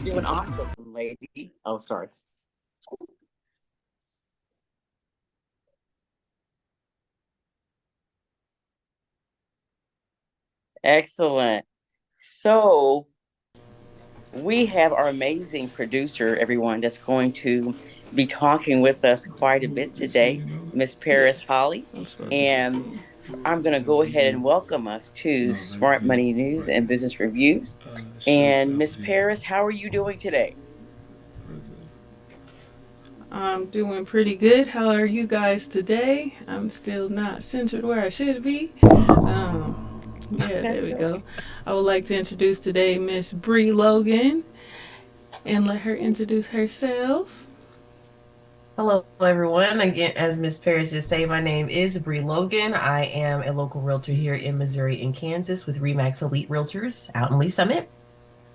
doing awesome, lady. Oh, sorry. Excellent. So we have our amazing producer, everyone, that's going to be talking with us quite a bit today, Miss Paris Yes, Holly. I'm supposed to be And seeing. I'm going to go ahead and welcome us to No, let me Smart see. Money News Right and there. Business Reviews. Show And self Miss view. Paris, how are you doing today? I'm doing pretty good. How are you guys today? I'm still not centered where I should be. Yeah, there we go. I would like to introduce today Miss Bree Logan and let her introduce herself. Hello, everyone. Again, as Miss Paris just said, my name is Bree Logan. I am a local realtor here in Missouri and Kansas with Remax Elite Realtors out in Lee Summit.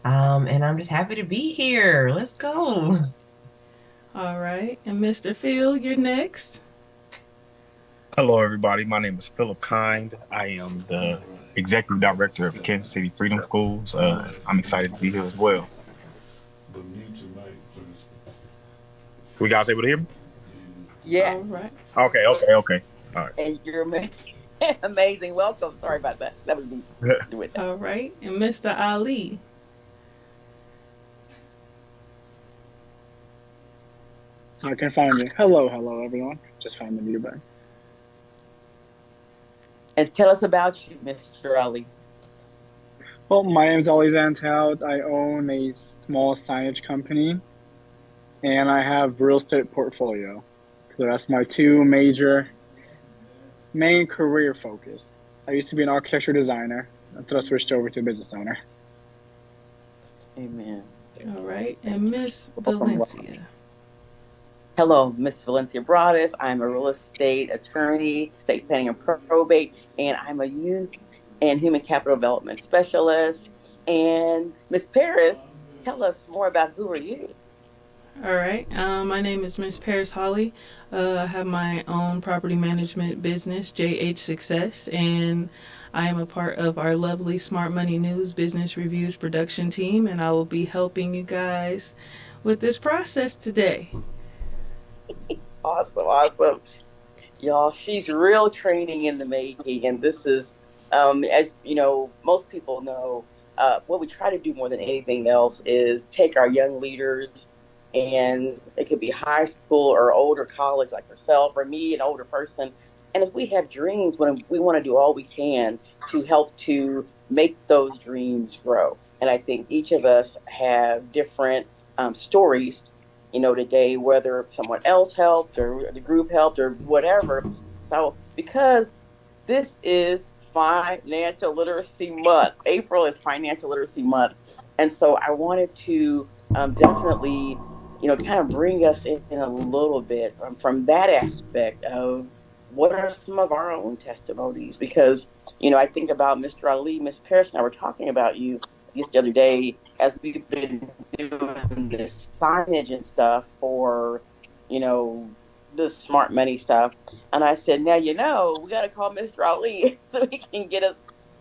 And I'm just happy to be here. Let's go. All right, and Mr. Phil, you're next. Hello, everybody. My name is Philip Kind. I am All the right. executive director of Stop. Kansas City Freedom Schools. All I'm excited to be here as well. but mute your mic first. Were you guys able to hear me? All Yes. right. Okay. All And you're amazing. Welcome. Sorry about that. That was me right. doing that. All right, and Mr. Ali. So I can find me. Hello, everyone. Just found the mute button. And tell us about you, Mr. Ali. Well, my name is Ollie Zantout. I own a small signage company, and I have real estate portfolio. So that's my two main career focus. I used to be an architecture designer until I switched over to a business owner. Amen. Thank All you. right, Thank and you. Miss Welcome. Valencia. Hello, Miss Valencia Broadus. I'm a real estate attorney, estate planning and probate, and I'm a youth and human capital development specialist. And Miss Paris, tell us more about who are you? All right. My name is Miss Paris Holly. I have my own property management business, JH Success, and I am a part of our lovely Smart Money News Business Reviews production team, and I will be helping you guys with this process today. Awesome, awesome. Y'all, she's real training in the making. And this is, as you know, most people know, what we try to do more than anything else is take our young leaders, and it could be high school or older college like herself or me, an older person. And if we have dreams, when we want to do all we can to help to make those dreams grow. And I think each of us have different stories, today, whether someone else helped or the group helped or whatever. So, because this is Financial Literacy Month, April is Financial Literacy Month. And so I wanted to definitely, kind of bring us in a little bit from that aspect of what are some of our own testimonies. Because, I think about Mr. Ali, Miss Parrish, and I were talking about you just the other day as we've been doing this signage and stuff for, you know, this smart money stuff. And I said, now, we got to call Mr. Ali so he can get us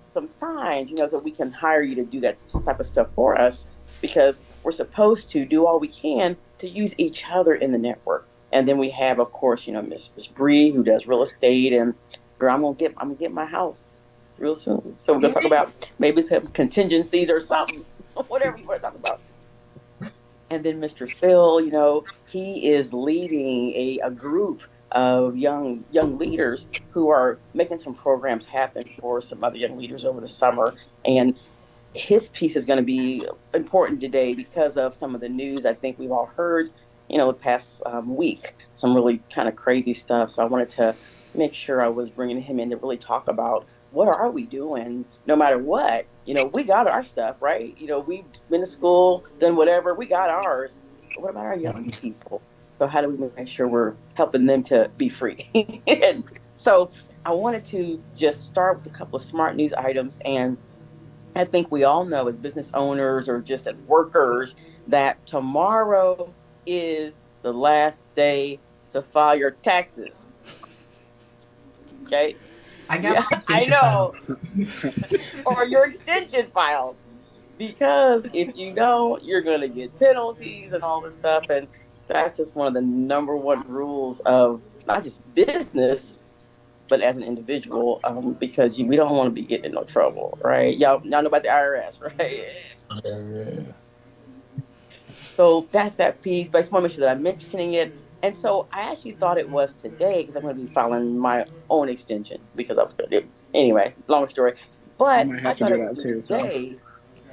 some signs, so we can hire you to do that type of stuff for us because we're supposed to do all we can to use each other in the network. And then we have, of course, Miss Bree who does real estate, and girl, I'm gonna get my house real soon. So we're gonna talk about maybe some contingencies or something, whatever you want to talk about. And then Mr. Phil, he is leading a group of young leaders who are making some programs happen for some other young leaders over the summer. And his piece is going to be important today because of some of the news I think we've all heard, the past week, some really kind of crazy stuff. So I wanted to make sure I was bringing him in to really talk about what are we doing no matter what. We got our stuff, right? We've been to school, done whatever, we got ours. But what about our young people? So how do we make sure we're helping them to be free? And so I wanted to just start with a couple of smart news items. And I think we all know as business owners or just as workers that tomorrow is the last day to file your taxes. Okay. I got Yeah, my I extension file. know. Or your extension filed because if you don't, you're going to get penalties and all this stuff. And that's just one of the number one rules of not just business, but as an individual, because we don't want to be getting in no trouble, right? Y'all know about the IRS, right? Yeah. So that's that piece. But I just want to make sure that I'm mentioning it. And so I actually thought it was today because I'm going to be filing my own extension because I was going to do anyway. Long story, I but might I have to thought do it was that too. So today.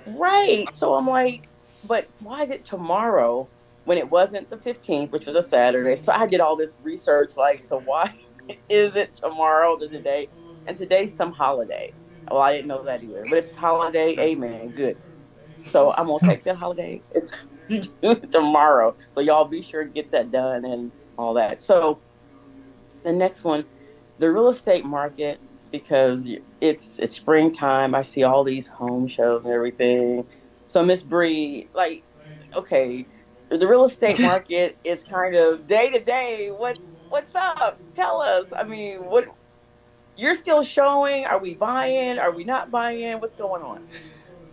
Right. So I'm like, but why is it tomorrow when it wasn't the 15th, which was a Saturday? So I did all this research, like, so why is it tomorrow to today? And today's some holiday. Well, I didn't know that either, but it's holiday. Amen. Good. So I'm gonna take that holiday. It's tomorrow. So y'all be sure to get that done and all that. So the next one, the real estate market, because it's springtime. I see all these home shows and everything. So Miss Bree, like, okay, the real estate market is kind of day to day. What's up? Tell us. I mean, what you're still showing? Are we buying? Are we not buying? What's going on?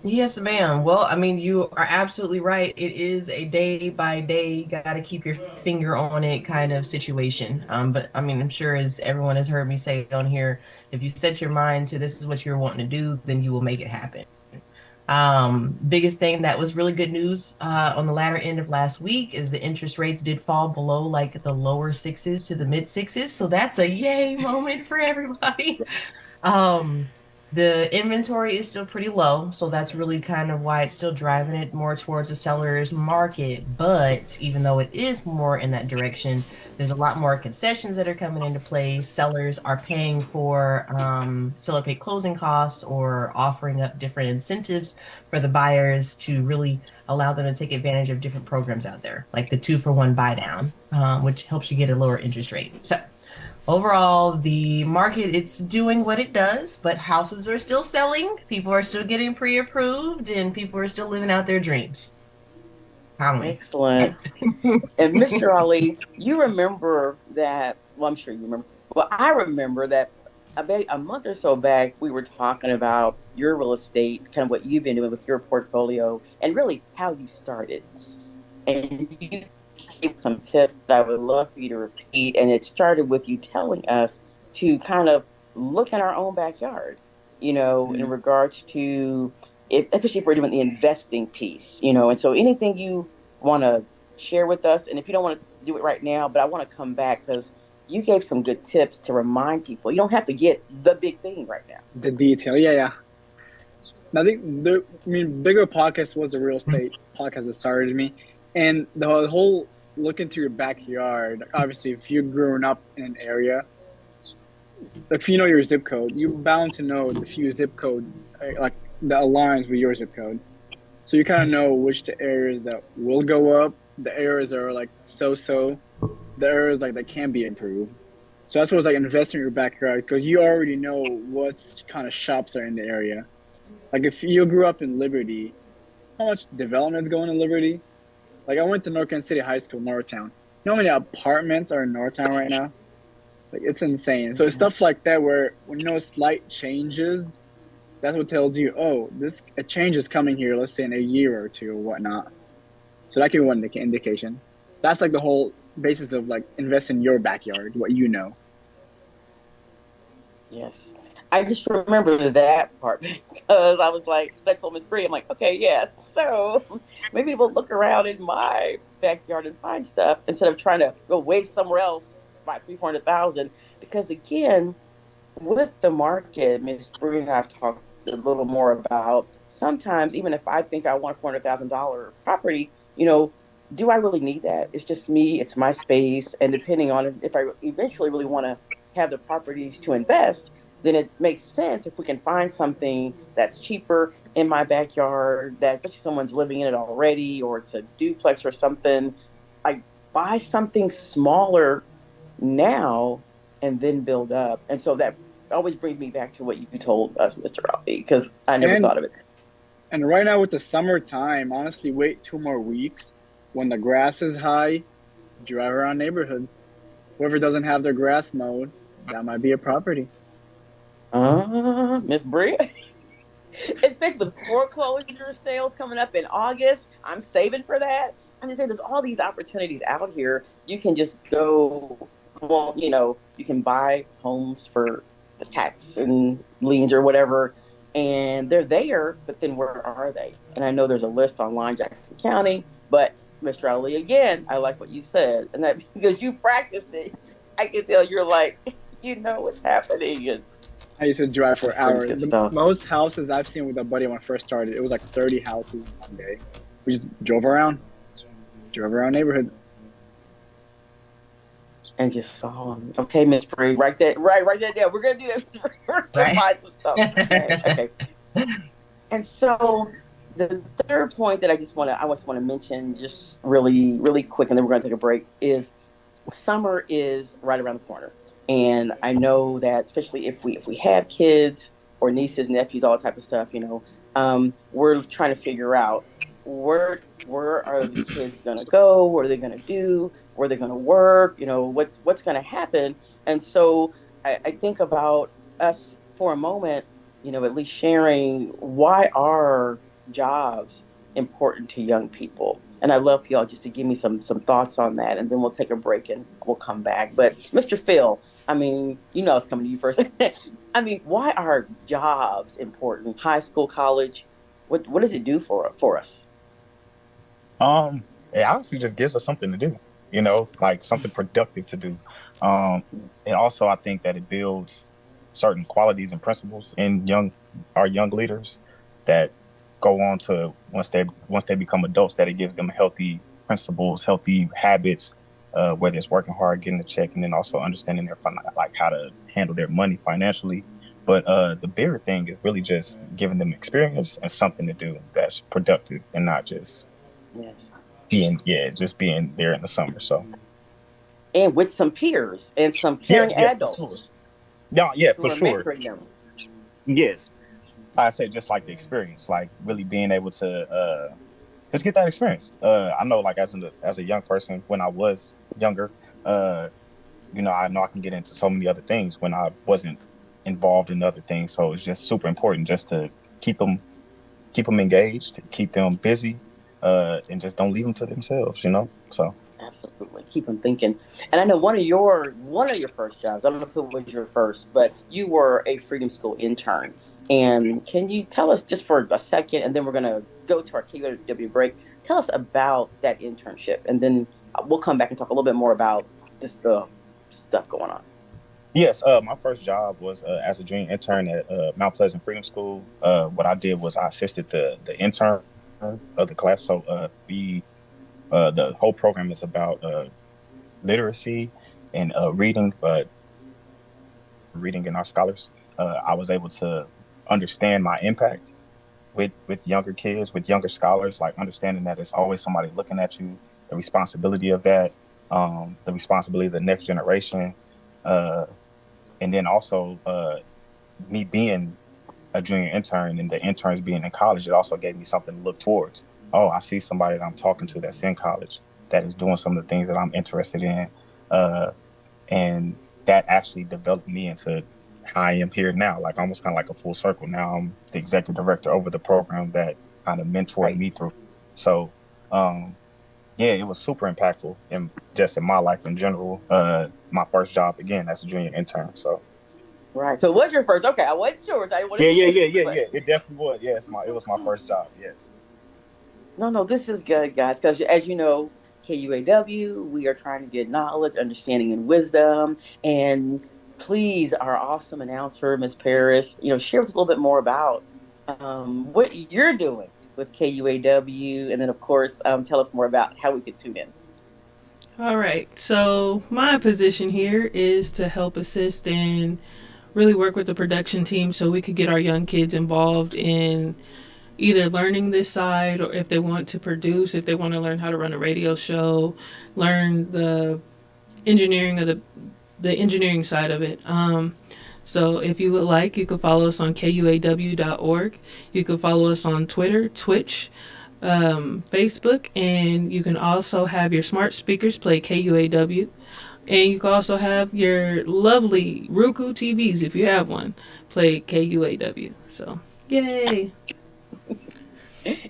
Yes, ma'am. Well, I mean, you are absolutely right. It is a day by day, got to keep your finger on it kind of situation. But I mean, I'm sure as everyone has heard me say on here, if you set your mind to this is what you're wanting to do, then you will make it happen. Biggest thing that was really good news on the latter end of last week is the interest rates did fall below like the lower sixes to the mid sixes. So that's a yay moment for everybody. Um, the inventory is still pretty low, so that's really kind of why it's still driving it more towards the seller's market. But even though it is more in that direction, there's a lot more concessions that are coming into play. Sellers are paying for seller paid closing costs or offering up different incentives for the buyers to really allow them to take advantage of different programs out there, like the 2-for-1 buy down, which helps you get a lower interest rate. So overall, the market, it's doing what it does, but houses are still selling. People are still getting pre-approved and people are still living out their dreams. Finally. Excellent. And Mr. Ali, you remember that? Well, I'm sure you remember. Well, I remember that about a month or so back, we were talking about your real estate, kind of what you've been doing with your portfolio, and really how you started. And you gave some tips that I would love for you to repeat. And it started with you telling us to kind of look in our own backyard, in yeah. regards to it, especially if we're doing the investing piece, And so anything you want to share with us, and if you don't want to do it right now, but I want to come back because you gave some good tips to remind people. You don't have to get the big thing right now. The detail. Yeah, yeah. I think I mean, bigger podcast was the real estate podcast that started me, and the whole look into your backyard. Obviously, if you're growing up in an area, if you know your zip code, you're bound to know the few zip codes like that aligns with your zip code. So you kind of know which the areas that will go up, the areas that are like so, the areas like that can be improved. So that's what's like investing in your backyard because you already know what's kind of shops are in the area. Like if you grew up in Liberty, how much development is going in Liberty? Like I went to North Kansas City High School, Northtown. You know how many apartments are in Northtown right now? Like it's insane. So it's stuff like that where when you know slight changes, that's what tells you, oh, this a change is coming here. Let's say in a year or two or whatnot. So that can be one indication. That's like the whole basis of like invest in your backyard, what you know. Yes. I just remember that part because I was like, I told Miss Bree, I'm like, okay, yes. So maybe we'll look around in my backyard and find stuff instead of trying to go waste somewhere else by 300,000. Because again, with the market, Miss Bree and I have talked a little more about sometimes even if I think I want a $400,000 property, do I really need that? It's just me, it's my space, and depending on if I eventually really want to have the properties to invest, then it makes sense if we can find something that's cheaper in my backyard that especially someone's living in it already or it's a duplex or something. I buy something smaller now and then build up. And so that always brings me back to what you told us, Mr. Ralphie, because I never And thought of it. and right now with the summertime, honestly, wait 2 more weeks when the grass is high, drive around neighborhoods. Whoever doesn't have their grass mowed, that might be a property. Miss Bria. Especially with foreclosure sales coming up in August. I'm saving for that. I'm just saying there's all these opportunities out here. You can just go, well, you can buy homes for the tax and liens or whatever, and they're there, but then where are they? And I know there's a list online, Jackson County, but Mr. Ali, again, I like what you said, and that because you practiced it, I can tell you're like, you know what's happening, and I used to drive that's for pretty hours. good The stuff. most houses I've seen with a buddy when I first started, it was like 30 houses in one day. We just drove around neighborhoods. And just saw them. Okay, Miss Bree, write that down. We're gonna do that. We're gonna Right. find some stuff. Okay, okay. And so the third point that I just want to mention just really, really quick, and then we're gonna take a break, is summer is right around the corner. And I know that especially if we have kids or nieces, nephews, all that type of stuff, we're trying to figure out where are the kids gonna go, what are they gonna do, where they're gonna work, what's gonna happen. And so I think about us for a moment, at least sharing why are jobs important to young people. And I love for y'all just to give me some thoughts on that, and then we'll take a break and we'll come back. But Mr. Phil, I mean, I was coming to you first. I mean, why are jobs important? High school, college, what does it do for us? It honestly just gives us something to do, like something productive to do. And also I think that it builds certain qualities and principles in our young leaders that go on to once they become adults, that it gives them healthy principles, healthy habits, whether it's working hard, getting a check, and then also understanding like how to handle their money financially. But the bigger thing is really just giving them experience and something to do that's productive and not just Yes. just being there in the summer. So And with some peers and some yeah, caring yes, for sure. adults Yeah, yeah, who for are sure. mentoring them. Yes, I say just like the experience, like really being able to just get that experience. I know, like as a young person, when I was younger, uh, I know I can get into so many other things when I wasn't involved in other things. So it's just super important just to keep them engaged, keep them busy, and just don't leave them to themselves. So Absolutely. Keep them thinking. And I know one of your first jobs, I don't know if it was your first, but you were a Freedom School intern. And can you tell us just for a second, and then we're gonna go to our KUAW break. Tell us about that internship, and then we'll come back and talk a little bit more about this stuff going on. yes, my first job was as a junior intern at Mount Pleasant Freedom School. What I did was I assisted the intern of the class. So the whole program is about literacy and reading in our scholars. I was able to understand my impact with younger kids, with younger scholars, like understanding that it's always somebody looking at you, the responsibility of that, the responsibility of the next generation, uh, and then also me being a junior intern and the interns being in college, it also gave me something to look towards. Oh, I see somebody that I'm talking to that's in college that is doing some of the things that I'm interested in. Uh, and that actually developed me into how I am here now, like almost kind of like a full circle. Now I'm the executive director over the program that kind of mentored Right. me through. So, um, yeah, it was super impactful in just in my life in general. My first job again as a junior intern. So, Right. So it was your first. Okay, I wasn't sure. So I wanted yeah, to yeah, make yeah, sure, yeah, but yeah. It definitely was. Yeah, it was my first job. Yes. no, no, this is good, guys, because as you know, KUAW, we are trying to get knowledge, understanding, and wisdom. And please, our awesome announcer, Miss Paris, share with us a little bit more about what you're doing with KUAW, and then, of course, tell us more about how we could tune in. All right. So my position here is to help assist and really work with the production team so we could get our young kids involved in either learning this side, or if they want to produce, if they want to learn how to run a radio show, learn the engineering of the engineering side of it. So if you would like, you can follow us on kuaw.org. You can follow us on Twitter, Twitch, Facebook, and you can also have your smart speakers play KUAW. And you can also have your lovely Roku TVs, if you have one, play KUAW. So Yay!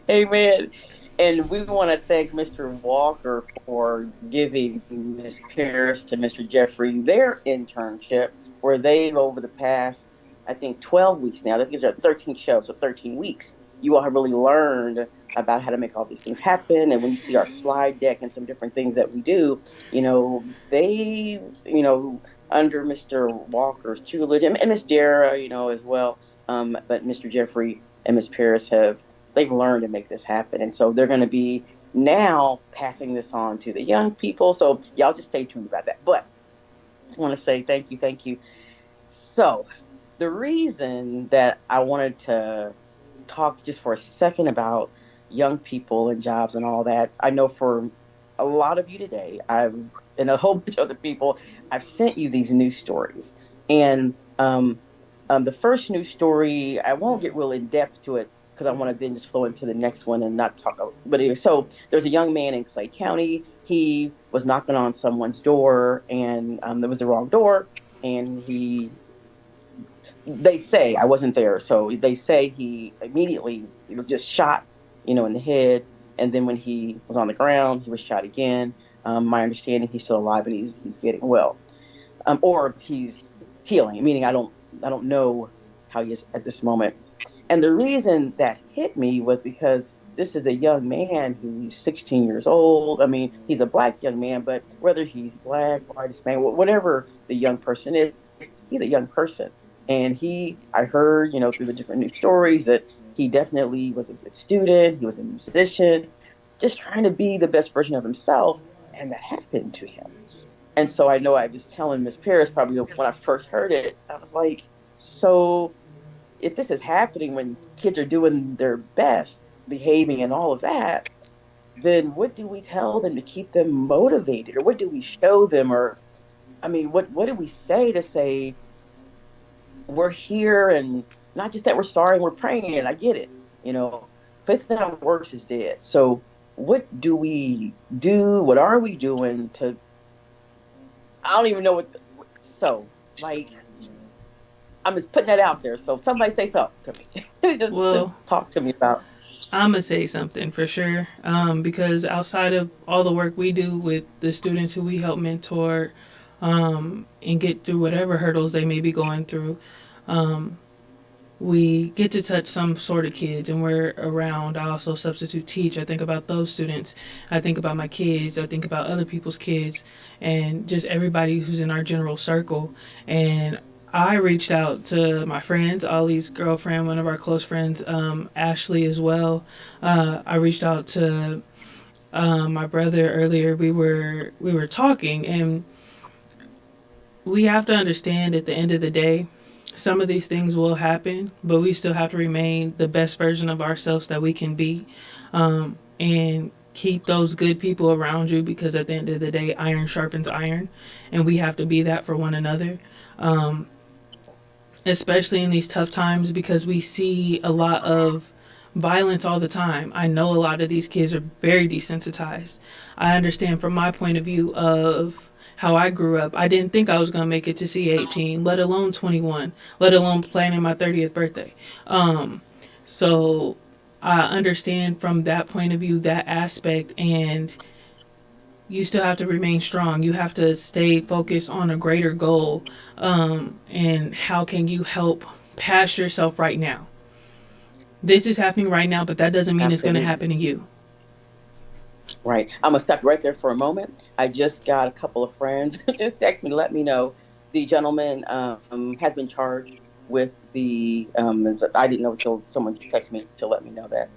Amen. And we want to thank Mr. Walker for giving Miss Paris and Mr. Jeffrey their internship, where they've, over the past, I think, 12 weeks now, I think are 13 shows, so 13 weeks, you all have really learned about how to make all these things happen. And when you see our slide deck and some different things that we do, they, under Mr. Walker's tutelage and Miss Dara, as well, but Mr. Jeffrey and Miss Paris they've learned to make this happen. And so they're going to be now passing this on to the young people. So y'all just stay tuned about that. But I just want to say thank you, thank you. So the reason that I wanted to talk just for a second about young people and jobs and all that, I know for a lot of you today, and a whole bunch of other people, I've sent you these news stories. And the first news story, I won't get real in depth to it because I want to then just flow into the next one and not talk. But anyway, so there's a young man in Clay County. He was knocking on someone's door, and it was the wrong door. And they say I wasn't there, so they say he was just shot, in the head. And then when he was on the ground, he was shot again. My understanding, he's still alive and he's getting well, or he's healing. Meaning, I don't know how he is at this moment. And the reason that hit me was because this is a young man who's 16 years old. I mean, he's a black young man, but whether he's black, white, Hispanic, whatever the young person is, he's a young person. And I heard, through the different news stories that he definitely was a good student. He was a musician, just trying to be the best version of himself. And that happened to him. And so I know I was telling Miss Paris probably when I first heard it, I was like, so if this is happening when kids are doing their best, behaving and all of that, then what do we tell them to keep them motivated? Or what do we show them? Or, I mean, what do we say to say, we're here and not just that we're sorry, we're praying. I get it. Faith without works is dead. So what do we do? What are we doing to, I don't even know so like, I'm just putting that out there. So somebody say something to me. just Well, talk to me about. I'm gonna say something for sure, because outside of all the work we do with the students who we help mentor, and get through whatever hurdles they may be going through, um, we get to touch some sort of kids, and we're around. I also substitute teach. I think about those students. I think about my kids. I think about other people's kids, and just everybody who's in our general circle. And I reached out to my friends, Ollie's girlfriend, one of our close friends, Ashley as well. I reached out to my brother earlier. We were talking, and we have to understand at the end of the day, some of these things will happen, but we still have to remain the best version of ourselves that we can be, and keep those good people around you, because at the end of the day, iron sharpens iron, and we have to be that for one another. Um, Especially in these tough times, because we see a lot of violence all the time. I know a lot of these kids are very desensitized. I understand from my point of view of how I grew up. I didn't think I was going to make it to see 18, let alone 21, let alone planning my 30th birthday. So I understand from that point of view, that aspect, and you still have to remain strong. You have to stay focused on a greater goal. And how can you help past yourself right now? This is happening right now, but that doesn't mean it's going to Absolutely. happen to you. Right. I'm gonna stop right there for a moment. I just got a couple of friends just text me to let me know the gentleman has been charged with the. I didn't know until someone texted me to let me know that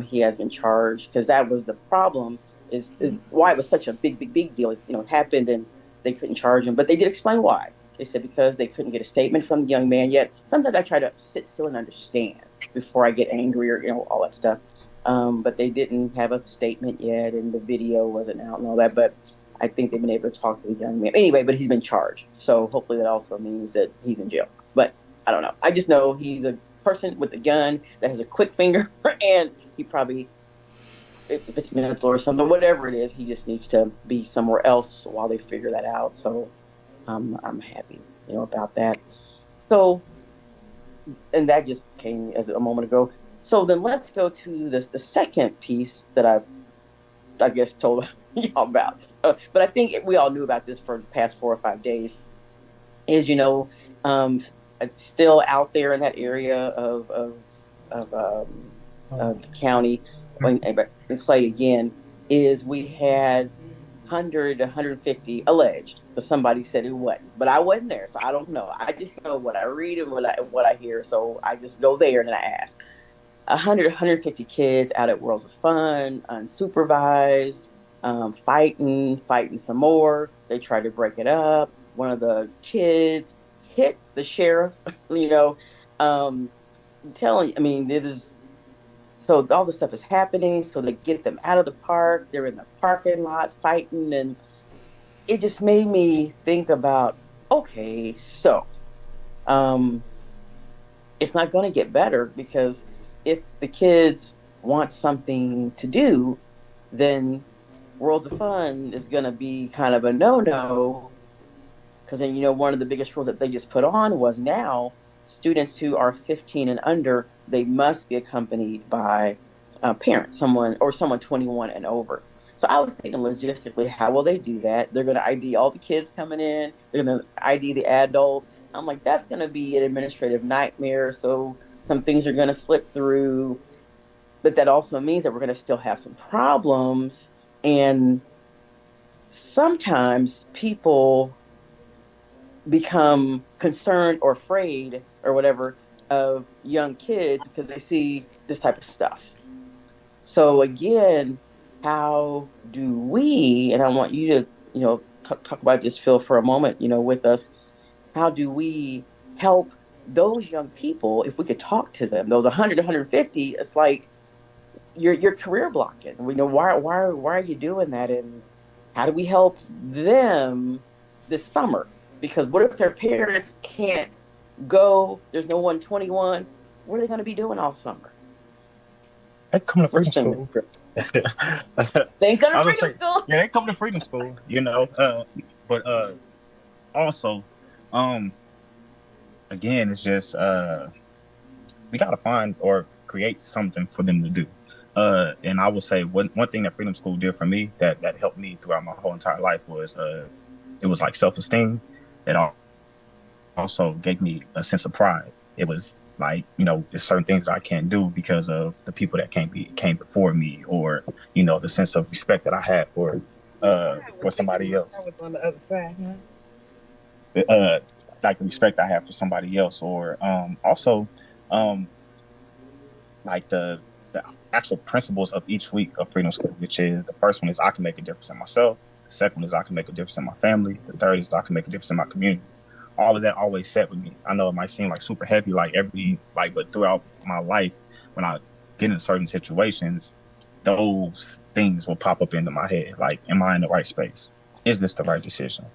he has been charged, because that was the problem. Is why it was such a big deal. It happened and they couldn't charge him, but they did explain why. They said because they couldn't get a statement from the young man yet. Sometimes I try to sit still and understand before I get angry or all that stuff. But they didn't have a statement yet, and the video wasn't out and all that. But I think they've been able to talk to the young man anyway. But he's been charged, so hopefully that also means that he's in jail. But I don't know. I just know he's a person with a gun that has a quick finger, and he probably, if it's mental or something, whatever it is, he just needs to be somewhere else while they figure that out. So I'm happy, about that. So and that just came as a moment ago. So then let's go to the second piece that I guess told y'all about. But I think we all knew about this for the past 4 or 5 days. Is um, still out there in that area of, of the county when in Clay again is we had 100 150 alleged, but somebody said it wasn't, but I wasn't there, so I don't know. I just know what I read and what I hear, so I just go there and I ask. 100 150 kids out at Worlds of Fun unsupervised, fighting some more. They tried to break it up. One of the kids hit the sheriff. you know I'm telling you, I mean, it is. So all this stuff is happening, so they get them out of the park. They're in the parking lot fighting, and it just made me think about, okay, so um it's not going to get better, because if the kids want something to do, then Worlds of Fun is going to be kind of a no-no, because then one of the biggest rules that they just put on was now students who are 15 and under, they must be accompanied by a parent, someone 21 and over. So I was thinking logistically, how will they do that? They're going to ID all the kids coming in. They're going to ID the adult. I'm like, that's going to be an administrative nightmare. So some things are going to slip through, but that also means that we're going to still have some problems. And sometimes people become concerned or afraid or whatever of young kids because they see this type of stuff. So again, how do we, and I want you to, talk about this, Phil, for a moment, with us, how do we help those young people? If we could talk to them, those 100, 150, it's like you're career blocking. We know why are you doing that? And how do we help them this summer? Because what if their parents can't go? There's no one 21. What are they going to be doing all summer? They come to What freedom you think, school. Mr. I They ain't going to was freedom say, school. yeah, they come to freedom school, but also, um, again, it's just we gotta find or create something for them to do. And I will say one thing that freedom school did for me that helped me throughout my whole entire life was it was like self esteem. It also gave me a sense of pride. It was like, there's certain things that I can't do because of the people that came before me, or the sense of respect that I had for somebody I else. was on the other side, huh? Uh, like the respect I have for somebody else, or also um, like the actual principles of each week of Freedom School, which is the first one is I can make a difference in myself. The second one is I can make a difference in my family. The third is I can make a difference in my community. All of that always set with me. I know it might seem like super heavy, but throughout my life, when I get in certain situations, those things will pop up into my head. Like, am I in the right space? Is this the right decision?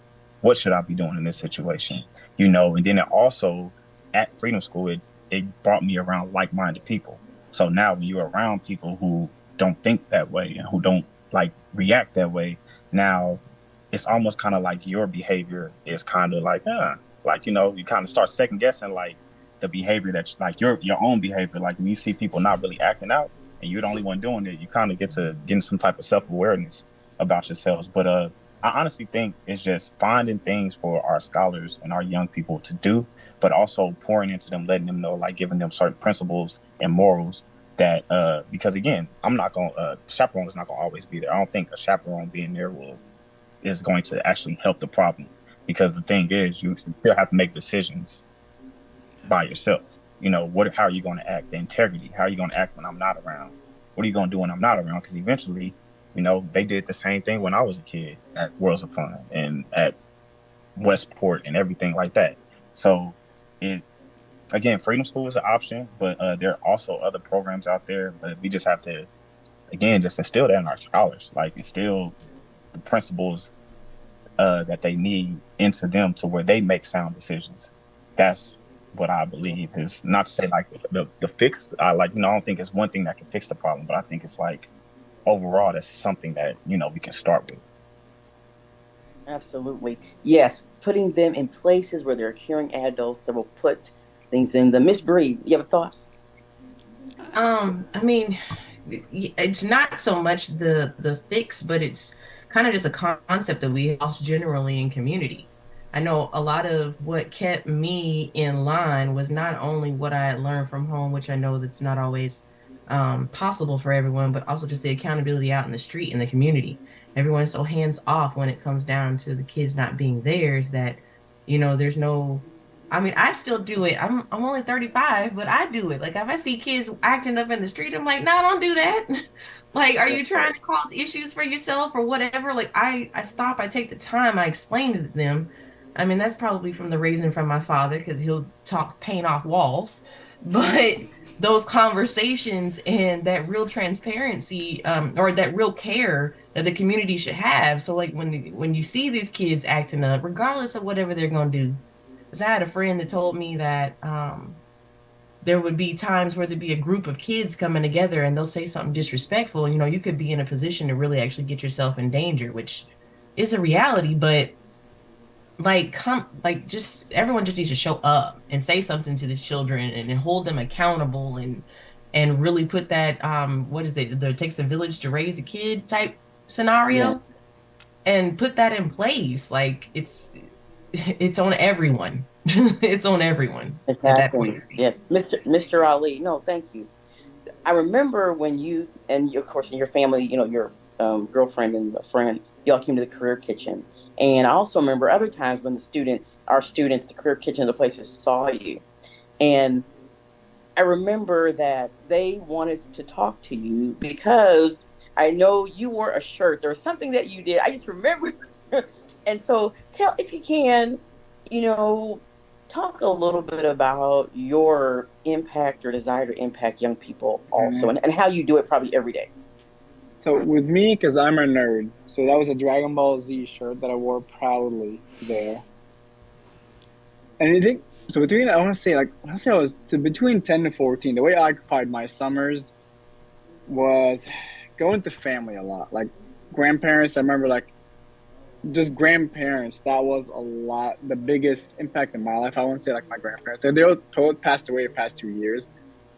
What should I be doing in this situation? And then it also at Freedom School, it brought me around like-minded people. So now when you're around people who don't think that way and who don't like react that way, now it's almost kind of like your behavior is kind of like, you kind of start second guessing like the behavior that's like your own behavior. Like when you see people not really acting out and you're the only one doing it, you kind of get to get some type of self-awareness about yourselves. But I honestly think it's just finding things for our scholars and our young people to do, but also pouring into them, letting them know, like giving them certain principles and morals that because again, I'm not gonna chaperone is not gonna always be there. I don't think a chaperone being there will is going to actually help the problem, because the thing is you still have to make decisions by yourself. How are you going to act? The integrity, how are you going to act when I'm not around? What are you going to do when I'm not around? Because eventually, they did the same thing when I was a kid at Worlds of Fun and at Westport and everything like that. So it again, Freedom School is an option, but there are also other programs out there. But we just have to again just instill that in our scholars, like instill the principles that they need into them to where they make sound decisions. That's what I believe is not to say like the fix. I don't think it's one thing that can fix the problem, but I think it's like overall that's something that we can start with. Absolutely. Yes, putting them in places where they're caring adults that will put things in them. Miss Bree, you have a thought? I mean, it's not so much the fix, but it's kind of just a concept that we lost generally in community. I know a lot of what kept me in line was not only what I had learned from home, which I know that's not always possible for everyone, but also just the accountability out in the street in the community. Everyone's so hands off when it comes down to the kids not being theirs that, there's no. I mean, I still do it. I'm only 35, but I do it. Like if I see kids acting up in the street, I'm like, no, don't do that. Like, are you That's trying right. to cause issues for yourself or whatever? Like I stop, I take the time, I explain to them. I mean, that's probably from the raising from my father because he'll talk paint off walls. But those conversations and that real transparency, or that real care that the community should have. So like when you see these kids acting up, regardless of whatever they're gonna do, because I had a friend that told me that there would be times where there'd be a group of kids coming together and they'll say something disrespectful. You could be in a position to really actually get yourself in danger, which is a reality. But like, just everyone just needs to show up and say something to these children and hold them accountable and really put that what is it? There takes a village to raise a kid type Yeah, scenario and put that in place. Like it's on everyone. It's on everyone it at that point. happens. Yes, Mr. Ali. No, thank you. I remember when you and of course, in your family, your girlfriend and a friend, y'all came to the career kitchen. And I also remember other times when our students, the career kitchen, the places saw you. And I remember that they wanted to talk to you because I know you wore a shirt. There was something that you did. I just remember. And so tell, if you can, you know, talk a little bit about your impact or desire to impact young people also, Mhm. and how you do it probably every day. So with me, because I'm a nerd, so that was a Dragon Ball Z shirt that I wore proudly there. And I think so between I want to say I was between 10 to 14. The way I occupied my summers was going to family a lot, like grandparents. I remember like just grandparents. That was a lot. The biggest impact in my life. I won't say like my grandparents. They all both passed away the past 2 years.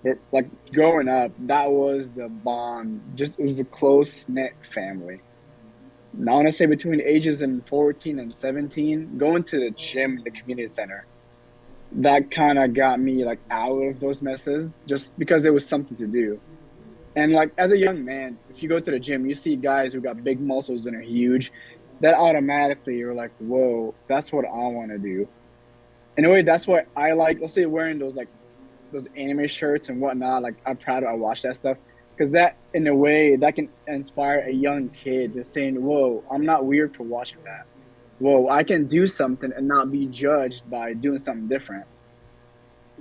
But like growing up, that was the bond. Just it was a close knit family. Now, I want to say between ages and 14 and 17, going to the gym, the community center, that kind of got me like out of those messes just because it was something to do. And like as a young man, if you go to the gym, you see guys who got big muscles and are huge, that automatically you're like, whoa, that's what I want to do. In a way, that's what I like. Let's say wearing those anime shirts and whatnot. Like I'm proud I watch that stuff because that in a way that can inspire a young kid to saying, whoa, I'm not weird for watching that. Whoa, I can do something and not be judged by doing something different.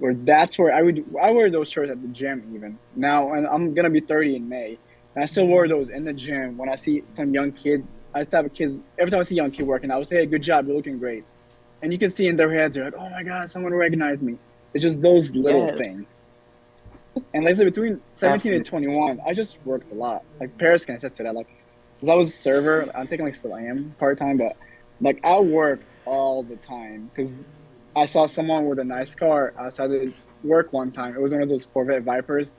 Or that's where I wear those shirts at the gym even now, and I'm gonna be 30 in May, and I still wear those in the gym when I see some young kids. I type of kids every time I see a young kid working, I would say, "Hey, good job, you're looking great," and you can see in their heads, they're like, "Oh my god, someone recognized me." It's just those little Yes, things. And like I said, between 17 and absolutely. 21, I just worked a lot. Like Paris can attest to that. Like, because I was a server, I'm thinking like still I am part time, but like I worked all the time because I saw someone with a nice car outside the work one time. It was one of those Corvette Vipers.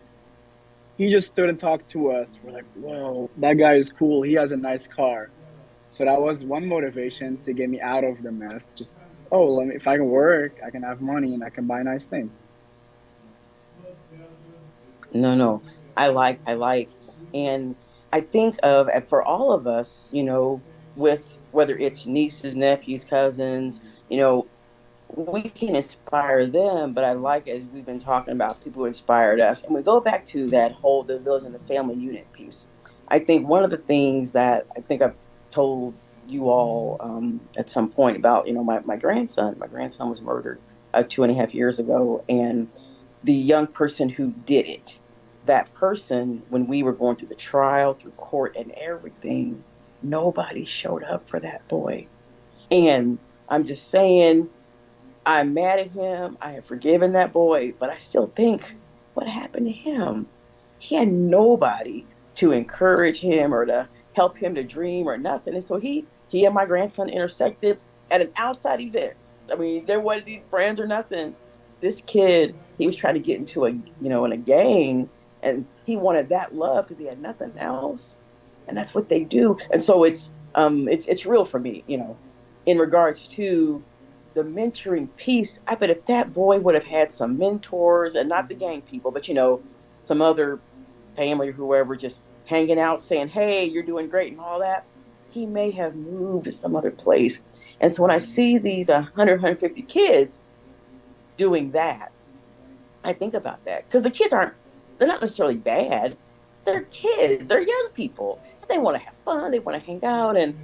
He just stood and talked to us. We're like, whoa, that guy is cool. He has a nice car. So that was one motivation to get me out of the mess. Just, oh, if I can work, I can have money and I can buy nice things. No, no, I like, and I think of, and for all of us, with whether it's nieces, nephews, cousins, you know, we can inspire them, but I like, as we've been talking about, people who inspired us. And we go back to that whole the village and the family unit piece. I think one of the things that I think I've told you all at some point about, my grandson was murdered 2.5 years ago. And the young person who did it, that person, when we were going through the trial, through court and everything, nobody showed up for that boy. And I'm just saying, I'm mad at him. I have forgiven that boy, but I still think, what happened to him? He had nobody to encourage him or to help him to dream or nothing. And so he and my grandson intersected at an outside event. I mean, there wasn't any friends or nothing. this kid, he was trying to get into in a gang, and he wanted that love because he had nothing else, and that's what they do. And so it's real for me, in regards to the mentoring piece. I bet if that boy would have had some mentors, and not the gang people, but some other family or whoever just hanging out saying, hey, you're doing great and all that, he may have moved to some other place. And so when I see these 150 kids doing that, I think about that, because the kids they're not necessarily bad. They're kids, they're young people. They want to have fun, they want to hang out. And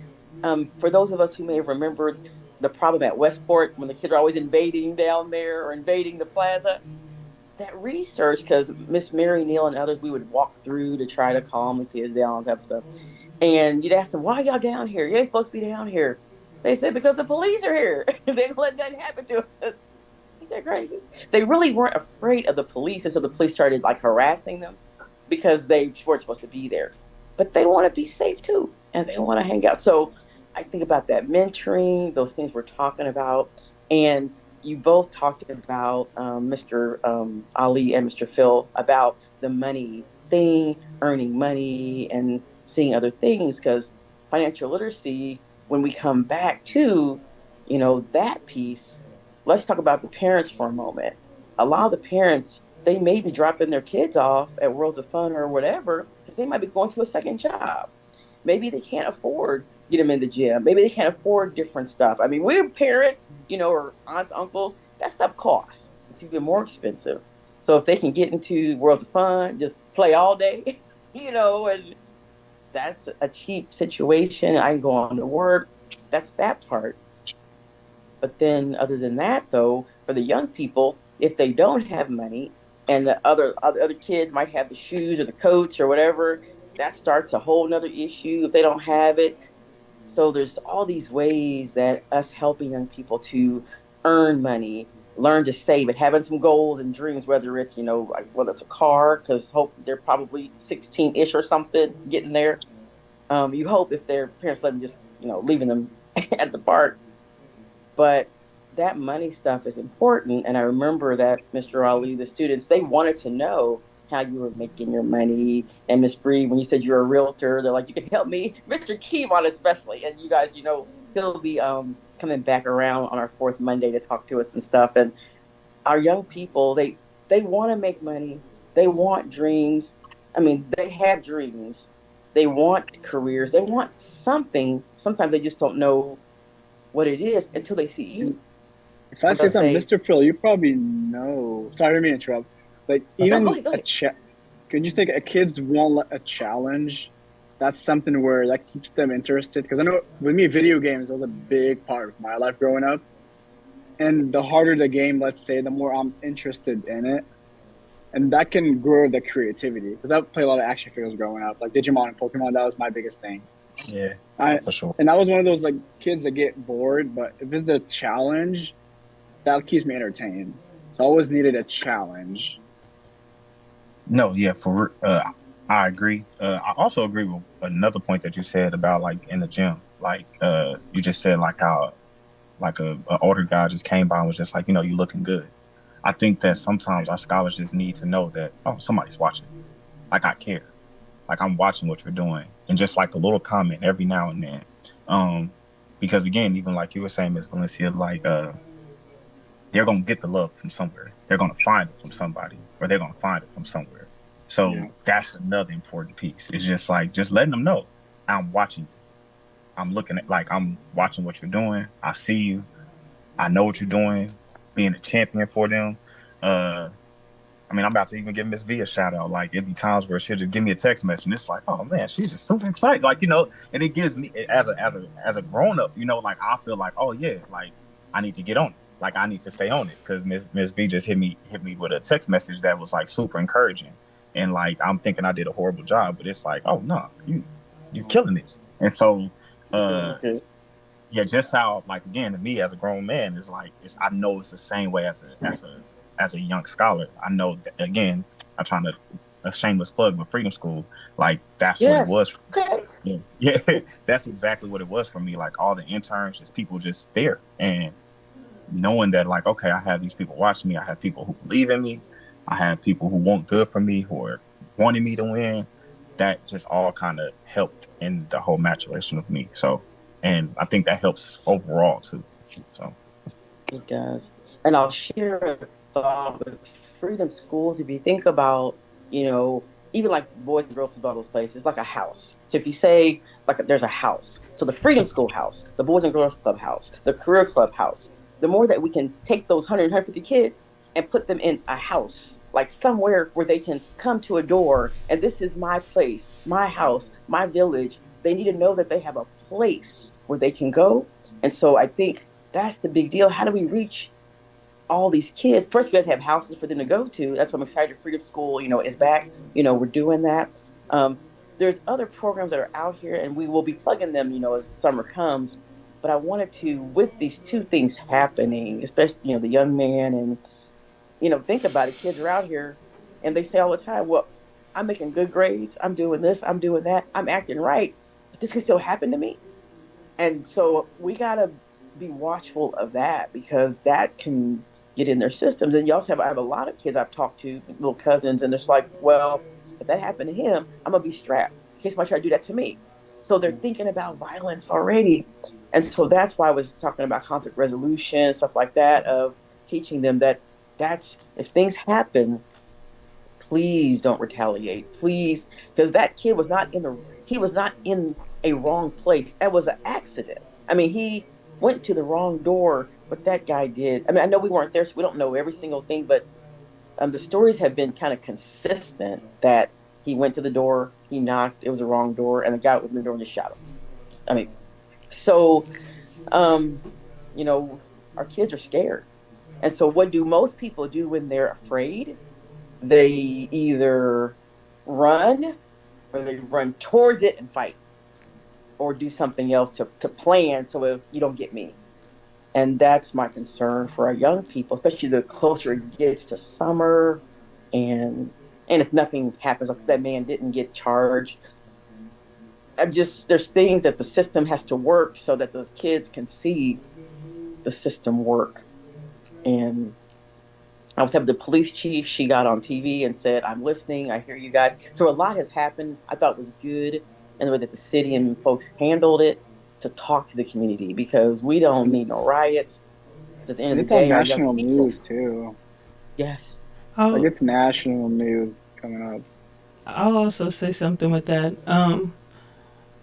for those of us who may have remembered the problem at Westport when the kids are always invading down there or invading the plaza, that research, because Miss Mary Neal and others, we would walk through to try to calm the kids down and type of stuff. And you'd ask them, why are y'all down here? You ain't supposed to be down here. They said, because the police are here. They don't let that happen to us. Ain't that crazy? They really weren't afraid of the police. And so the police started like harassing them because they weren't supposed to be there. But they want to be safe too. And they want to hang out. So I think about that mentoring, those things we're talking about. And you both talked about Mr. Ali and Mr. Phil about the money thing, earning money and seeing other things. Because financial literacy, when we come back to, that piece, let's talk about the parents for a moment. A lot of the parents, they may be dropping their kids off at Worlds of Fun or whatever because they might be going to a second job. Maybe they can't afford to get them in the gym. Maybe they can't afford different stuff. I mean, we're parents, or aunts, uncles, that stuff costs. It's even more expensive. So if they can get into Worlds of Fun, just play all day, and that's a cheap situation. I can go on to work. That's that part. But then, other than that, though, for the young people, if they don't have money, and the other kids might have the shoes or the coats or whatever, that starts a whole nother issue if they don't have it. So there's all these ways that us helping young people to earn money, learn to save it, having some goals and dreams, whether it's whether it's a car, because hope they're probably 16-ish or something, getting there. You hope if their parents let them just leaving them at the park, but that money stuff is important. And I remember that Mr. Ali, the students, they wanted to know how you were making your money. And Miss Bree, when you said you're a realtor, they're like, you can help me. Mr. Keyvon especially. And you guys, he'll be coming back around on our fourth Monday to talk to us and stuff. And our young people, they want to make money. They want dreams. I mean, they have dreams. They want careers. They want something. Sometimes they just don't know what it is until they see you. If I And say they'll something, say, Mr. Phil, you probably know. Sorry, let me interrupt. Like no, go even ahead, go a ahead. can you think a kids want a challenge? That's something where that keeps them interested. Because I know with me, video games was a big part of my life growing up. And the harder the game, let's say, the more I'm interested in it, and that can grow the creativity. Because I played a lot of action figures growing up, like Digimon and Pokemon. That was my biggest thing. Yeah, I for sure. and I was one of those like kids that get bored, but if it's a challenge, that keeps me entertained. So I always needed a challenge. No, yeah, I agree. I also agree with another point that you said about like in the gym. Like you just said like how like a older guy just came by and was just like, you looking good. I think that sometimes our scholars just need to know that, oh, somebody's watching. Like I care. Like I'm watching what you're doing. And just like a little comment every now and then. Um, because again, even like you were saying, Miss Valencia, like they're gonna get the love from somewhere. They're gonna find it from somebody, or they're gonna find it from somewhere. So Yeah. that's another important piece. It's just like just letting them know I'm watching you. I'm looking at like I'm watching what you're doing. I see you. I know what you're doing. Being a champion for them. Uh, I mean, I'm about to even give Miss V a shout out. Like it'd be times where she'll just give me a text message, and it's like, oh man, she's just super excited. Like and it gives me as a grown up, like I feel like, oh yeah, like I need to get on it. Like I need to stay on it because Miss V just hit me with a text message that was like super encouraging, and like I'm thinking I did a horrible job, but it's like, oh no, you're killing it. And so, uh, Okay. yeah, just how like again to me as a grown man is like I know it's the same way as a young scholar. I know that, again, I'm trying to a shameless plug, but Freedom School, like that's what it Yes. was. Okay. Yeah, yeah, that's exactly what it was for me. Like all the interns, just people just there, and knowing that, like, okay, I have these people watching me. I have people who believe in me. I have people who want good for me, who are wanting me to win. That just all kind of helped in the whole maturation of me. So, and I think that helps overall too. So, It does. And I'll share a thought with freedom schools. If you think about, you know, even like Boys and Girls Club, all those places, like a house. So if you say, like, there's a house, so the Freedom School house, the Boys and Girls Club house, the Career Club house, the more that we can take those 150 kids and put them in a house, like somewhere where they can come to a door and this is my place, my house, my village. They need to know that they have a place where they can go. And so I think that's the big deal. How do we reach all these kids? First, we have to have houses for them to go to. That's why I'm excited. Freedom School, is back. We're doing that. There's other programs that are out here, and we will be plugging them, as summer comes. But I wanted to, with these two things happening, especially, the young man and, think about it. Kids are out here, and they say all the time, well, I'm making good grades. I'm doing this. I'm doing that. I'm acting right. But this can still happen to me. And so we got to be watchful of that because that can get in their systems. And you also I have a lot of kids I've talked to, little cousins, and it's like, well, if that happened to him, I'm gonna be strapped in case somebody try to do that to me. So they're thinking about violence already. And so that's why I was talking about conflict resolution, stuff like that, of teaching them that that's if things happen, please don't retaliate. Please, because that kid was not he was not in a wrong place. That was an accident. I mean, he went to the wrong door, but that guy did. I mean, I know we weren't there, so we don't know every single thing, but the stories have been kind of consistent that he went to the door, he knocked, it was the wrong door, and the guy opened the door and just shot him. I mean, so, um, our kids are scared. And so what do most people do when they're afraid? They either run or they run towards it and fight or do something else to plan so you don't get me. And that's my concern for our young people, especially the closer it gets to summer and if nothing happens, like that man didn't get charged. There's things that the system has to work so that the kids can see the system work. And I was having the police chief, she got on TV and said, I'm listening, I hear you guys. So a lot has happened. I thought it was good in the way that the city and folks handled it to talk to the community because we don't need no riots. Because at the end of It's the on day, our young national people, news too. yes. Like I'll, it's national news coming up. I'll also say something with that.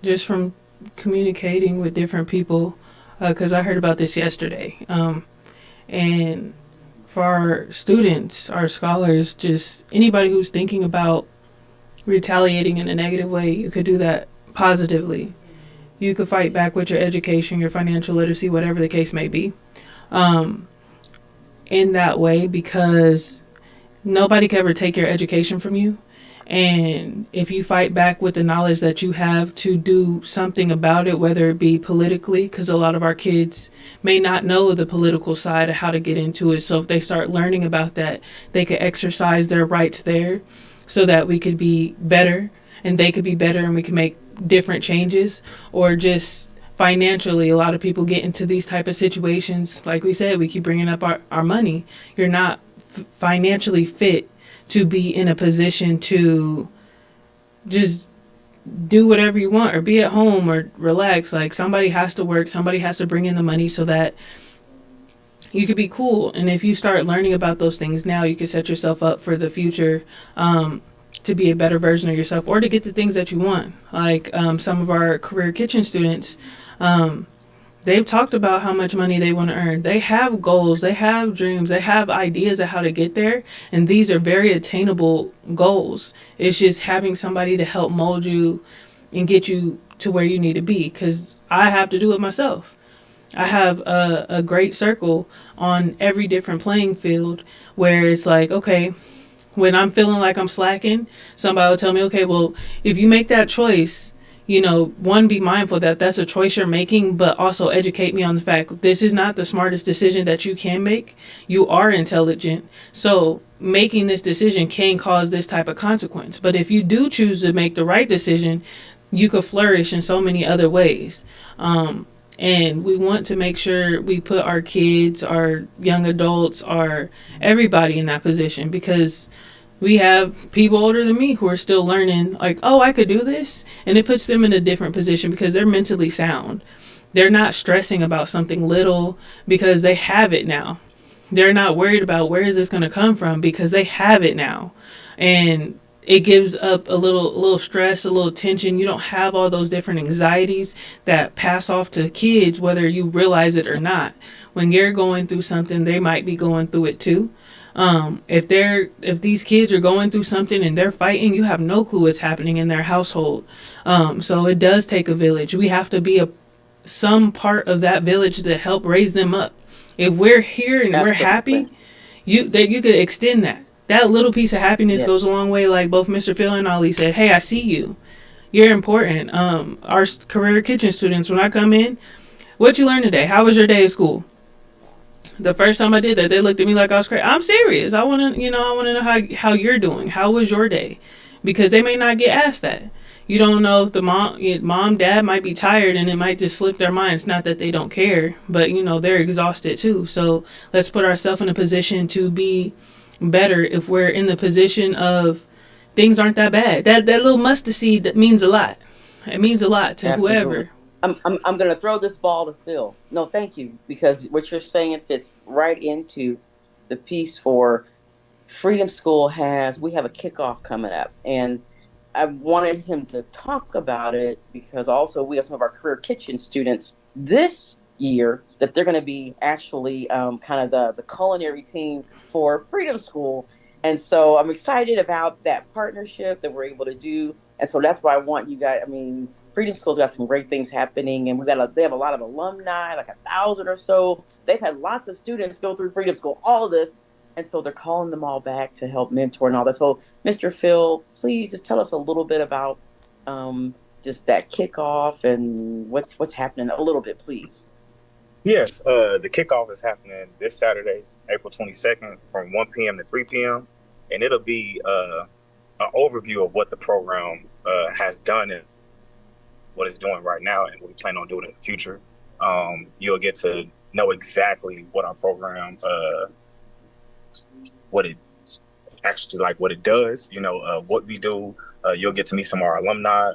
Just from communicating with different people, because I heard about this yesterday. And for our students, our scholars, just anybody who's thinking about retaliating in a negative way, you could do that positively. You could fight back with your education, your financial literacy, whatever the case may be, in that way, because nobody can ever take your education from you. And if you fight back with the knowledge that you have to do something about it, whether it be politically, because a lot of our kids may not know the political side of how to get into it. So if they start learning about that, they could exercise their rights there so that we could be better and they could be better and we can make different changes. Or just financially, a lot of people get into these type of situations. Like we said, we keep bringing up our money. You're not financially fit to be in a position to just do whatever you want or be at home or relax. Like somebody has to work, somebody has to bring in the money so that you could be cool. And if you start learning about those things now, you can set yourself up for the future, to be a better version of yourself or to get the things that you want. Like some of our career kitchen students, they've talked about how much money they want to earn. They have goals, they have dreams, they have ideas of how to get there. And these are very attainable goals. It's just having somebody to help mold you and get you to where you need to be. Because I have to do it myself. I have a great circle on every different playing field where it's like, okay, when I'm feeling like I'm slacking, somebody will tell me, okay, well, if you make that choice, one, be mindful that that's a choice you're making, but also educate me on the fact this is not the smartest decision that you can make. You are intelligent. So making this decision can cause this type of consequence. But if you do choose to make the right decision, you could flourish in so many other ways. And we want to make sure we put our kids, our young adults, our everybody in that position, because we have people older than me who are still learning, like, oh, I could do this. And it puts them in a different position because they're mentally sound. They're not stressing about something little because they have it now. They're not worried about where is this going to come from because they have it now. And it gives up a little stress, a little tension. You don't have all those different anxieties that pass off to kids whether you realize it or not. When you're going through something, they might be going through it too. If these kids are going through something and they're fighting, you have no clue what's happening in their household. So it does take a village. We have to be some part of that village to help raise them up. If we're here and we're Absolutely. happy, you could extend that. That little piece of happiness Yeah. goes a long way. Like both Mr. Phil and Ollie said, "Hey, I see you. You're important." Our career kitchen students, when I come in, what you learn today? How was your day at school? The first time I did that, they looked at me like I was crazy. I'm serious. I want to know how you're doing. How was your day? Because they may not get asked that. You don't know if the mom, dad might be tired and it might just slip their mind. It's not that they don't care, but they're exhausted too. So let's put ourselves in a position to be better if we're in the position of things aren't that bad. That little mustard seed, that means a lot. It means a lot to Absolutely. whoever. I'm going to throw this ball to Phil. No, thank you, because what you're saying fits right into the piece for Freedom School. We have a kickoff coming up, and I wanted him to talk about it because also we have some of our career kitchen students this year that they're going to be actually kind of the culinary team for Freedom School. And so I'm excited about that partnership that we're able to do. And so that's why I want you guys. I mean, Freedom School's got some great things happening, and they have a lot of alumni, like 1,000 or so. They've had lots of students go through Freedom School, all of this, and so they're calling them all back to help mentor and all that. So, Mr. Phil, please just tell us a little bit about um, just that kickoff and what's happening a little bit, please. Yes, the kickoff is happening this Saturday, April 22nd, from 1 p.m. to 3 p.m. And it'll be an overview of what the program has done and what it's doing right now and what we plan on doing in the future. You'll get to know exactly what our program, what it actually like, what it does, what we do. You'll get to meet some of our alumni.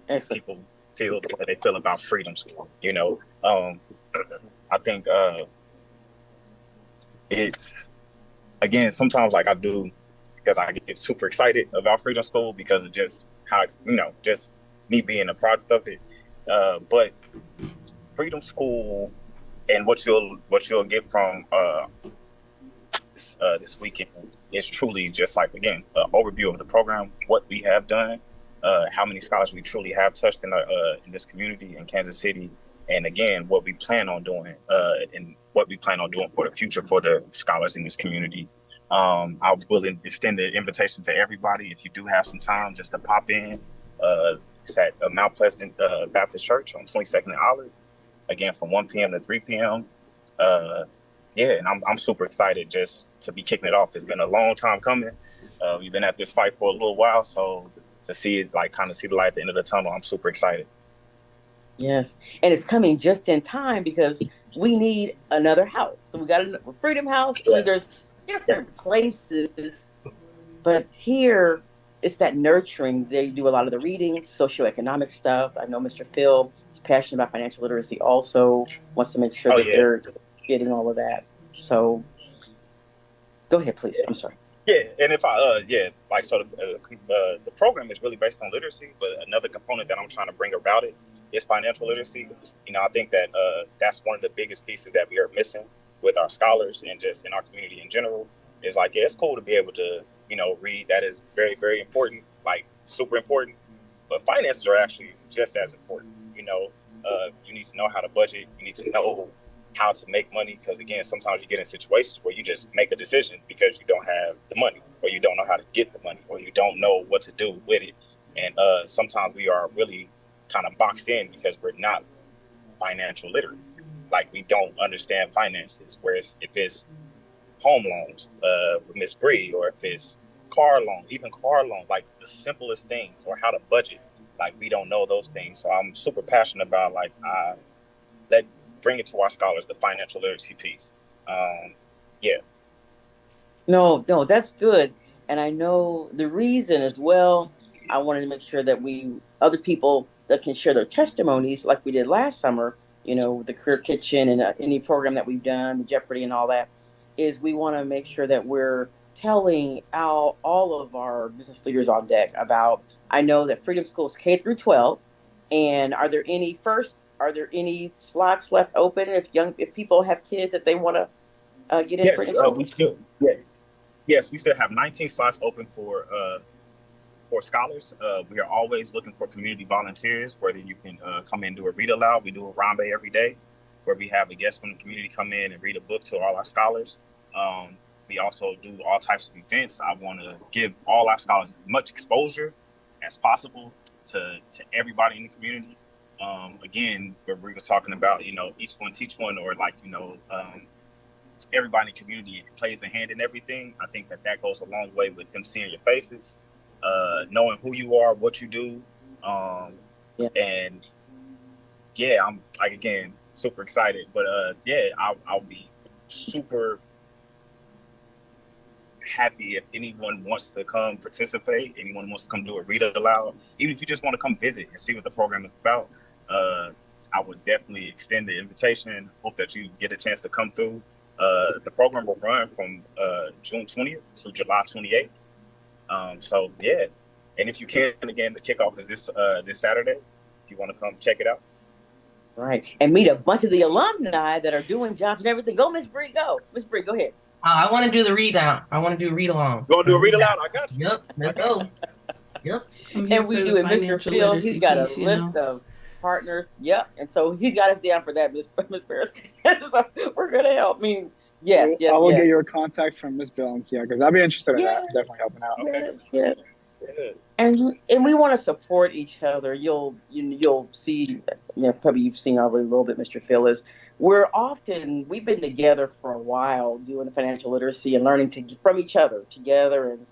Excellent. People feel the way they feel about Freedom School. I think it's, again, sometimes like I do, because I get super excited about Freedom School because of just how it's, just me being a product of it. But Freedom School and what you'll get from this weekend is truly just like, again, an overview of the program, what we have done, how many scholars we truly have touched in this community in Kansas City, and again, what we plan on doing and what we plan on doing for the future for the scholars in this community. I will extend the invitation to everybody if you do have some time just to pop in. It's at Mount Pleasant Baptist Church on 22nd and Olive, again from 1 p.m. to 3 p.m. Yeah, and I'm super excited just to be kicking it off. It's been a long time coming. We've been at this fight for a little while, so to see it, like, kind of see the light at the end of the tunnel, I'm super excited. Yes, and it's coming just in time because we need another house. So we got a Freedom House. I Yeah, mean, there's yeah, different places, but here it's that nurturing. They do a lot of the reading, socioeconomic stuff. I know Mr. Phil is passionate about financial literacy. Also wants to make sure oh that yeah, they're getting all of that. So go ahead, please. I'm sorry. yeah. And if like, so the program is really based on literacy, but another component that I'm trying to bring about it is financial literacy. I think that that's one of the biggest pieces that we are missing with our scholars and just in our community in general. Is like, yeah, it's cool to be able to read. That is very, very important, like super important. But finances are actually just as important. You need to know how to budget. You need to know how to make money, because again, sometimes you get in situations where you just make a decision because you don't have the money, or you don't know how to get the money, or you don't know what to do with it. And sometimes we are really kind of boxed in because we're not financial literate. Like, we don't understand finances. Whereas if it's home loans with Miss Bree, or if it's car loan, even car loan, like the simplest things, or how to budget. Like we don't know those things. So I'm super passionate about like let bring it to our scholars the financial literacy piece. Um, yeah, No, no, that's good. And I know the reason as well. I wanted to make sure that other people that can share their testimonies, like we did last summer, with the Career Kitchen and any program that we've done, the Jeopardy and all that, is we want to make sure that we're telling all of our business leaders on deck about. I know that Freedom Schools K through 12, and are there any slots left open if people have kids that they want to get in yes, Freedom Schools? we still yeah, yes, we still have 19 slots open for scholars. We are always looking for community volunteers, whether you can come in and do a read aloud. We do a Rambe every day where we have a guest from the community come in and read a book to all our scholars. Um, we also do all types of events. I want to give all our scholars as much exposure as possible to everybody in the community. Again, where we were talking about, each one teach one, or like, everybody in the community plays a hand in everything. I think that goes a long way with them seeing your faces, knowing who you are, what you do, Yeah. and yeah, I'm like again super excited. But yeah, I'll be super happy if anyone wants to come participate. Anyone wants to come do a read aloud, even if you just want to come visit and see what the program is about. I would definitely extend the invitation. Hope that you get a chance to come through. The program will run from June 20th to July 28th. So yeah, and if you can, again, the kickoff is this Saturday. If you want to come check it out. Right. And meet a bunch of the alumni that are doing jobs and everything. Go, Miss Bree, go. Miss Bree, go ahead. I want to do the read out. I want to do read along. You want to do a read aloud? I got you. Yep, let's go. Yep. I'm here And for we the do it. Mr. financial Phil, he's literacy got a piece, list of partners. Yep. And so he's got us down for that, Miss Paris. So we're gonna help. I mean, yes, I will get yes. your contact from Miss Valencia because I'd be interested in that. Yes, Definitely helping out. Okay. yes. Yeah. And we want to support each other. You'll see, probably you've seen already a little bit, Mr. Phil, is we've been together for a while doing the financial literacy and learning from each other together and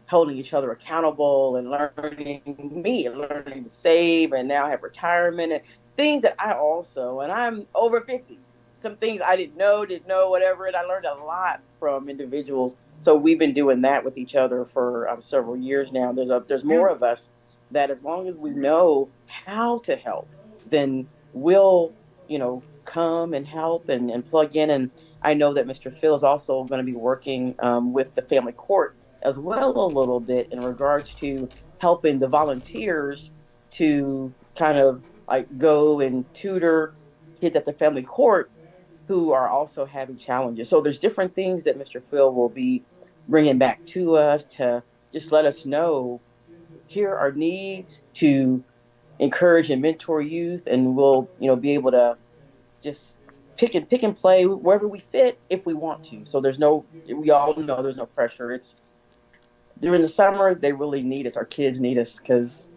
holding each other accountable and learning to save, and now have retirement and things that and I'm over 50. Some things I didn't know, whatever. And I learned a lot from individuals. So we've been doing that with each other for several years now. There's more of us that, as long as we know how to help, then we'll, come and help and plug in. And I know that Mr. Phil is also going to be working with the family court as well a little bit in regards to helping the volunteers to kind of like go and tutor kids at the family court who are also having challenges. So there's different things that Mr. Phil will be bringing back to us to just let us know here are needs to encourage and mentor youth, and we'll be able to just pick and play wherever we fit if we want to. So we all know there's no pressure. It's during the summer they really need us. Our kids need us because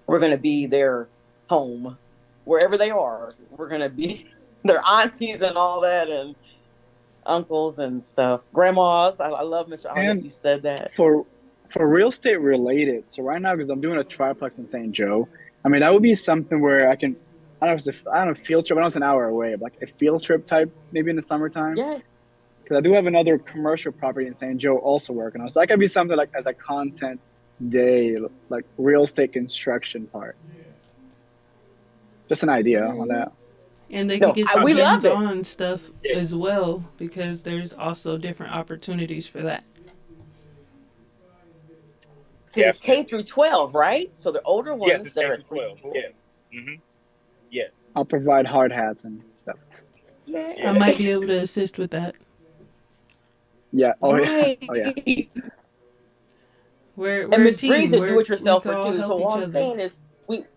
we're going to be their home wherever they are. We're going to be their aunties and all that, and uncles and stuff, grandmas. I love Mr. Allen that And you said that. for real estate related, so right now because I'm doing a triplex in St. Joe, I mean that would be something where I don't know if it's I don't know field trip. I know it's an hour away, but like a field trip type maybe in the summertime. Yes. Because I do have another commercial property in St. Joe also working on. So that could be something like as a content day, like real estate construction part. Just an idea on that. and they can get some we love it. hands-on stuff as well, because there's also different opportunities for that. It's K through 12, right? So the older ones Yes, it's that K are through 12. Yeah. Mm-hmm. Yes. I'll provide hard hats and stuff. I might be able to assist with that. Yeah. Oh Right. yeah. Oh yeah. We're And a Miss team. Bree's a do-it-yourselfer we can all too. help So each what I'm other. saying is,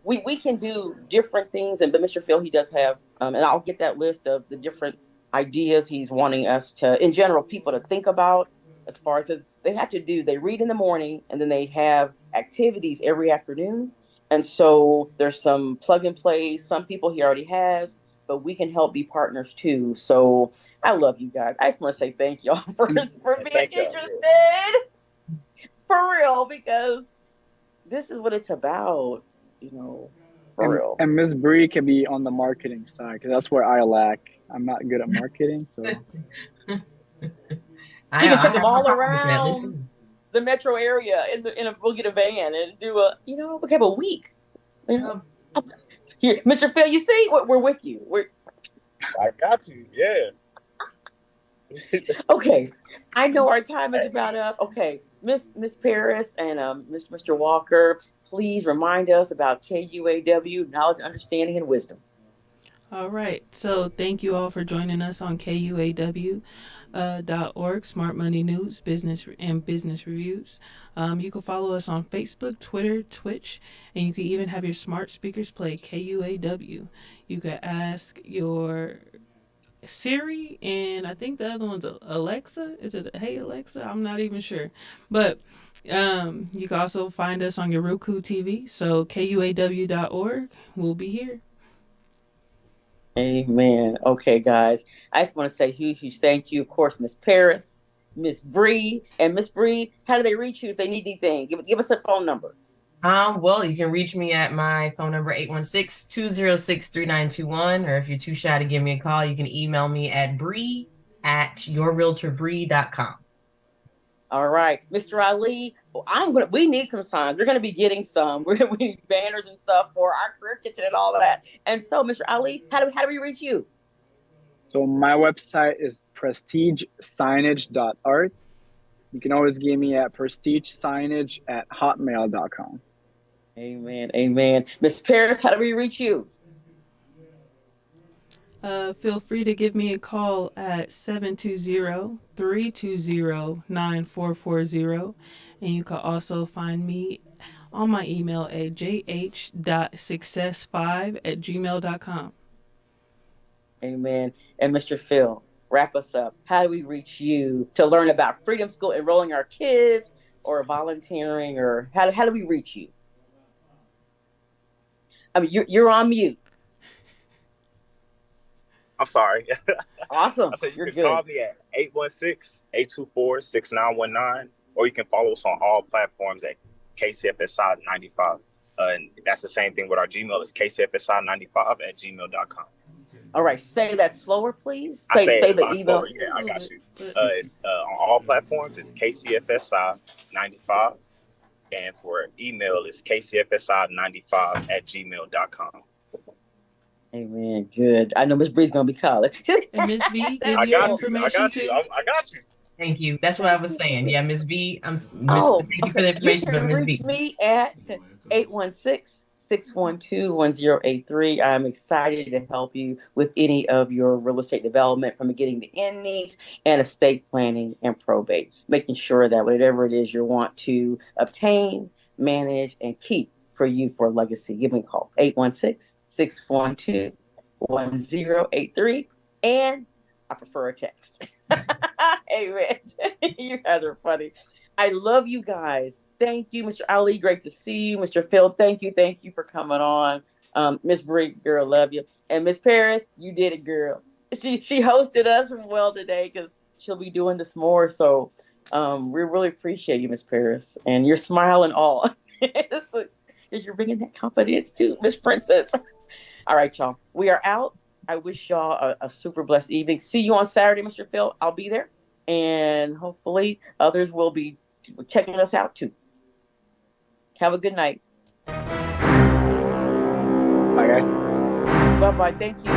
we can do different things. But Mr. Phil, he does have, and I'll get that list of the different ideas he's wanting us to, in general, people to think about. As far as they read in the morning, and then they have activities every afternoon. And so there's some plug and play. Some people he already has, but we can help be partners too. So I love you guys. I just want to say thank y'all for being Thank y'all. interested. For real, because this is what it's about, you know, for real. And Miss Bree can be on the marketing side because that's where I lack. I'm not good at marketing, so She can I take them have no all problem with that. Let's around do the metro area we'll get a van and do we have a week. You know, here, Mr. Phil, you see, we're with you. I got you. Yeah. Okay. I know our time is about up. Okay, Miss Paris and Mr. Walker, please remind us about KUAW, knowledge, understanding, and wisdom. All right. So thank you all for joining us on KUAW.org, Smart Money News, Business and Business Reviews. You can follow us on Facebook, Twitter, Twitch, and you can even have your smart speakers play KUAW. You can ask your Siri, and I think the other one's Alexa. Is it Hey Alexa? I'm not even sure. But you can also find us on your Roku TV. So KUAW.org. We'll be here. Amen. Okay, guys. I just want to say huge thank you. Of course, Miss Paris, Miss Bree, and Miss Bree. How do they reach you if they need anything? Give us a phone number. Well, you can reach me at my phone number 816-206-3921, or if you're too shy to give me a call, you can email me at bree@yourrealtorbree.com. All right, Mr. Ali. We need some signs. We're gonna be getting some. We need banners and stuff for our career kitchen and all of that. And so, Mr. Ali, how do we reach you? so my website is prestigesignage.art. You can always give me at prestigesignage@hotmail.com. Amen. Amen. Miss Paris, how do we reach you? Feel free to give me a call at 720-320-9440. And you can also find me on my email at jh.success5@gmail.com. Amen. And Mr. Phil, wrap us up. How do we reach you to learn about Freedom School, enrolling our kids, or volunteering, or how do we reach you? I mean, you're on mute. I'm sorry. Awesome. I said you You're can good. call me at 816-824-6919, or you can follow us on all platforms at KCFSI95. And that's the same thing with our Gmail. It's KCFSI95@gmail.com. All right. Say that slower, please. I Say it the a lot email. slower. Yeah, I got you. It's on all platforms. It's KCFSI95. And for email, it's KCFSI95@gmail.com. Amen. Good. I know Miss Bree's gonna be calling. And Miss V, give I your got you. I information got you. too. I got you. Thank you. That's what I was saying. Yeah, Miss B. Thank you for the Okay. You information, but can Miss reach B. me at 816-612-1083. I'm excited to help you with any of your real estate development, from beginning to end needs and estate planning and probate, making sure that whatever it is you want to obtain, manage, and keep for you for legacy. Give me a call, 816-612-1083. And I prefer a text. Amen. You guys are funny. I love you guys. Thank you, Mr. Ali. Great to see you. Mr. Phil, thank you. Thank you for coming on. Miss Bree, girl, love you. And Miss Paris, you did it, girl. She hosted us well today because she'll be doing this more. So we really appreciate you, Miss Paris. And your smile and all. Because you're bringing that confidence too, Miss Princess. All right, y'all. We are out. I wish y'all a super blessed evening. See you on Saturday, Mr. Phil. I'll be there. And hopefully others will be checking us out too. Have a good night. Bye, guys. Bye-bye. Thank you.